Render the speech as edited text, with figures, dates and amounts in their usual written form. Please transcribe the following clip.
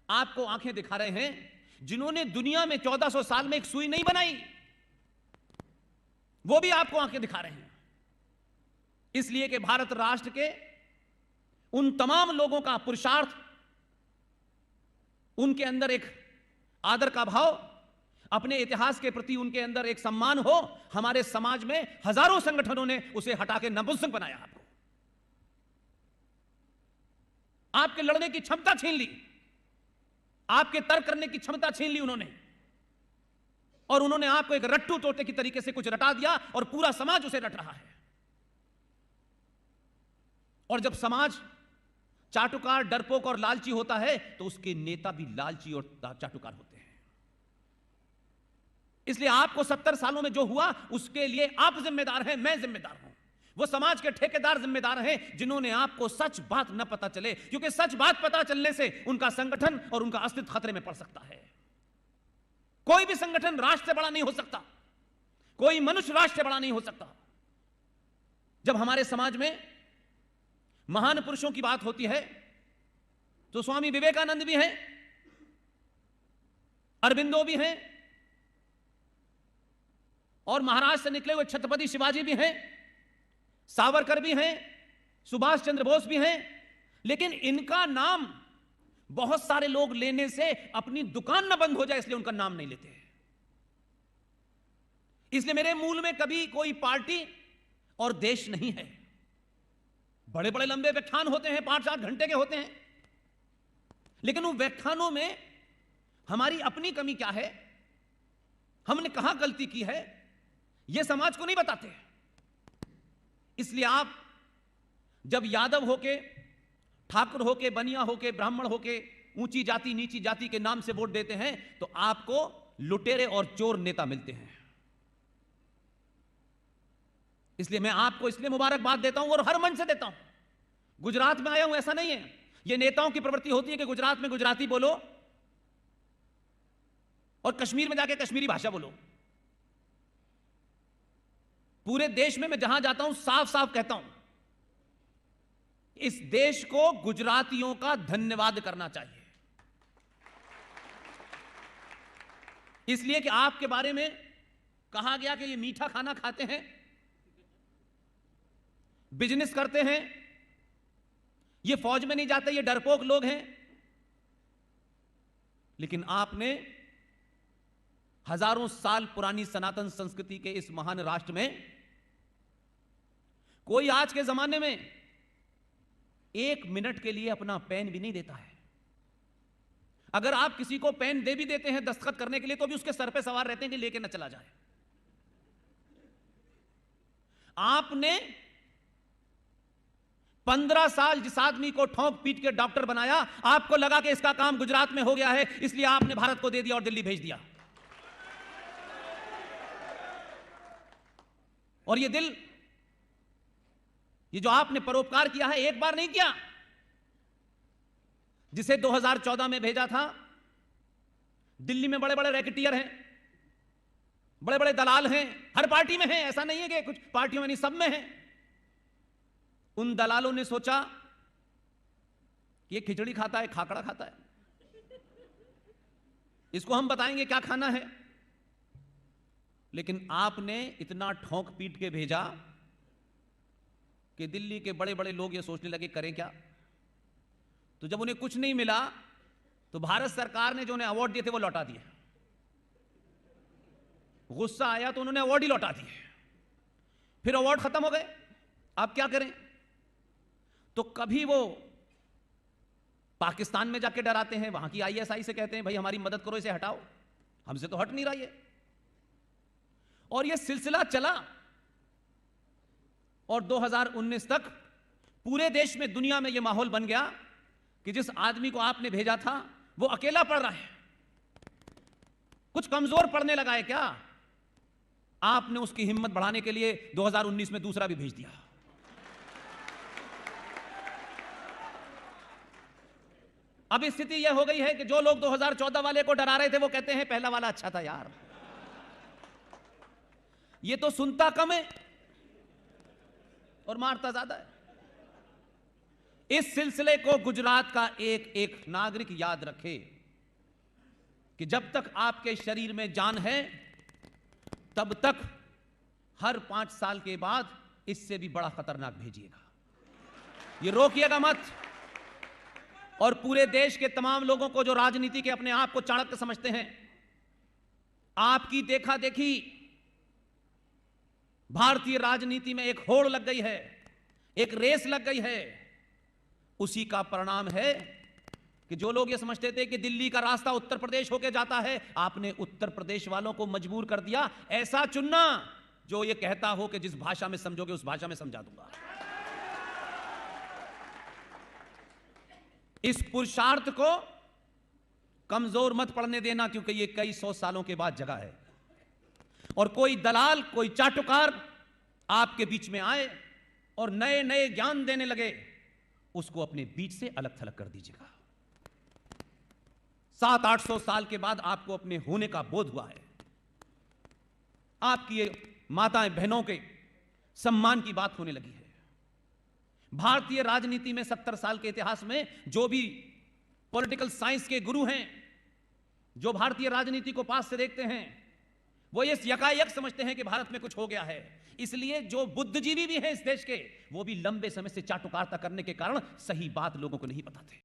आपको आंखें दिखा रहे हैं जिन्होंने दुनिया में 1400 साल में एक सुई नहीं बनाई, वो भी आपको आंखें दिखा रहे हैं। इसलिए कि भारत राष्ट्र के उन तमाम लोगों का पुरुषार्थ, उनके अंदर एक आदर का भाव, अपने इतिहास के प्रति उनके अंदर एक सम्मान हो। हमारे समाज में हजारों संगठनों ने उसे हटा के नपुंसक बनाया। आपको आपके लड़ने की क्षमता छीन ली, आपके तर्क करने की क्षमता छीन ली उन्होंने, और उन्होंने आपको एक रट्टू तोते की तरीके से कुछ रटा दिया और पूरा समाज उसे रट रहा है। और जब समाज चाटुकार, डरपोक और लालची होता है तो उसके नेता भी लालची और चाटुकार होते हैं। इसलिए आपको 70 सालों में जो हुआ उसके लिए आप जिम्मेदार हैं, मैं जिम्मेदार हूं। वो समाज के ठेकेदार जिम्मेदार हैं जिन्होंने आपको सच बात न पता चले, क्योंकि सच बात पता चलने से उनका संगठन और उनका अस्तित्व खतरे में पड़ सकता है। कोई भी संगठन राष्ट्र से बड़ा नहीं हो सकता, कोई मनुष्य राष्ट्र से बड़ा नहीं हो सकता। जब हमारे समाज में महान पुरुषों की बात होती है तो स्वामी विवेकानंद भी हैं, अरविंदो भी हैं, और महाराष्ट्र से निकले हुए छत्रपति शिवाजी भी हैं, सावरकर भी हैं, सुभाष चंद्र बोस भी हैं। लेकिन इनका नाम बहुत सारे लोग लेने से अपनी दुकान न बंद हो जाए इसलिए उनका नाम नहीं लेते हैं। इसलिए मेरे मूल में कभी कोई पार्टी और देश नहीं है। बड़े बड़े लंबे व्याख्यान होते हैं, 5-7 घंटे के होते हैं, लेकिन उन व्याख्यानों में हमारी अपनी कमी क्या है, हमने कहां गलती की है, यह समाज को नहीं बताते। इसलिए आप जब यादव होके, ठाकुर होके, बनिया होके, ब्राह्मण होके, ऊंची जाति नीची जाति के नाम से वोट देते हैं तो आपको लुटेरे और चोर नेता मिलते हैं। इसलिए मैं आपको इसलिए मुबारकबाद देता हूं और हर मन से देता हूं। गुजरात में आया हूं ऐसा नहीं है, यह नेताओं की प्रवृत्ति होती है कि गुजरात में गुजराती बोलो और कश्मीर में जाके कश्मीरी भाषा बोलो। पूरे देश में मैं जहां जाता हूं साफ साफ कहता हूं, इस देश को गुजरातियों का धन्यवाद करना चाहिए। इसलिए कि आपके बारे में कहा गया कि ये मीठा खाना खाते हैं, बिजनेस करते हैं, ये फौज में नहीं जाते, ये डरपोक लोग हैं। लेकिन आपने हजारों साल पुरानी सनातन संस्कृति के इस महान राष्ट्र में, कोई आज के जमाने में 1 मिनट के लिए अपना पेन भी नहीं देता है। अगर आप किसी को पेन दे भी देते हैं दस्तखत करने के लिए तो भी उसके सर पे सवार रहते हैं कि लेके ना चला जाए। आपने 15 साल जिस आदमी को ठोंक पीट के डॉक्टर बनाया, आपको लगा कि इसका काम गुजरात में हो गया है, इसलिए आपने भारत को दे दिया और दिल्ली भेज दिया। और ये दिल, ये जो आपने परोपकार किया है, एक बार नहीं किया। जिसे 2014 में भेजा था, दिल्ली में बड़े बड़े रैकेटियर हैं, बड़े बड़े दलाल हैं, हर पार्टी में हैं, ऐसा नहीं है कि कुछ पार्टियों में नहीं, सब में हैं। उन दलालों ने सोचा कि ये खिचड़ी खाता है, खाकड़ा खाता है, इसको हम बताएंगे क्या खाना है। लेकिन आपने इतना ठोंक पीट के भेजा कि दिल्ली के बड़े बड़े लोग ये सोचने लगे करें क्या। तो जब उन्हें कुछ नहीं मिला तो भारत सरकार ने जो उन्हें अवार्ड दिए थे वो लौटा दिए। गुस्सा आया तो उन्होंने अवार्ड ही लौटा दिए। फिर अवार्ड खत्म हो गए, आप क्या करें। तो कभी वो पाकिस्तान में जाके डराते हैं, वहां की आईएसआई से कहते हैं भाई हमारी मदद करो, इसे हटाओ, हमसे तो हट नहीं रहा ये। और ये सिलसिला चला और 2019 तक पूरे देश में, दुनिया में यह माहौल बन गया कि जिस आदमी को आपने भेजा था वो अकेला पड़ रहा है। कुछ कमजोर पड़ने लगा है क्या? आपने उसकी हिम्मत बढ़ाने के लिए 2019 में दूसरा भी भेज दिया। अब स्थिति यह हो गई है कि जो लोग 2014 वाले को डरा रहे थे वो कहते हैं पहला वाला अच्छा था यार, ये तो सुनता कम है और मारता ज्यादा है। इस सिलसिले को गुजरात का एक एक नागरिक याद रखे कि जब तक आपके शरीर में जान है तब तक हर 5 साल के बाद इससे भी बड़ा खतरनाक भेजिएगा। ये रोकिएगा मत। और पूरे देश के तमाम लोगों को जो राजनीति के अपने आप को चाणक्य समझते हैं, आपकी देखा देखी भारतीय राजनीति में एक होड़ लग गई है, एक रेस लग गई है। उसी का परिणाम है कि जो लोग ये समझते थे कि दिल्ली का रास्ता उत्तर प्रदेश होके जाता है, आपने उत्तर प्रदेश वालों को मजबूर कर दिया ऐसा चुनना जो ये कहता हो कि जिस भाषा में समझोगे उस भाषा में समझा दूंगा। इस पुरुषार्थ को कमजोर मत पड़ने देना, क्योंकि ये कई 100 सालों के बाद जगा है। और कोई दलाल, कोई चाटुकार आपके बीच में आए और नए नए ज्ञान देने लगे, उसको अपने बीच से अलग थलग कर दीजिएगा। 700-800 साल के बाद आपको अपने होने का बोध हुआ है। आपकी ये माताएं बहनों के सम्मान की बात होने लगी है। भारतीय राजनीति में 70 साल के इतिहास में जो भी पॉलिटिकल साइंस के गुरु हैं, जो भारतीय राजनीति को पास से देखते हैं, वो ये यकायक समझते हैं कि भारत में कुछ हो गया है। इसलिए जो बुद्धिजीवी भी हैं इस देश के, वो भी लंबे समय से चाटुकारिता करने के कारण सही बात लोगों को नहीं बताते।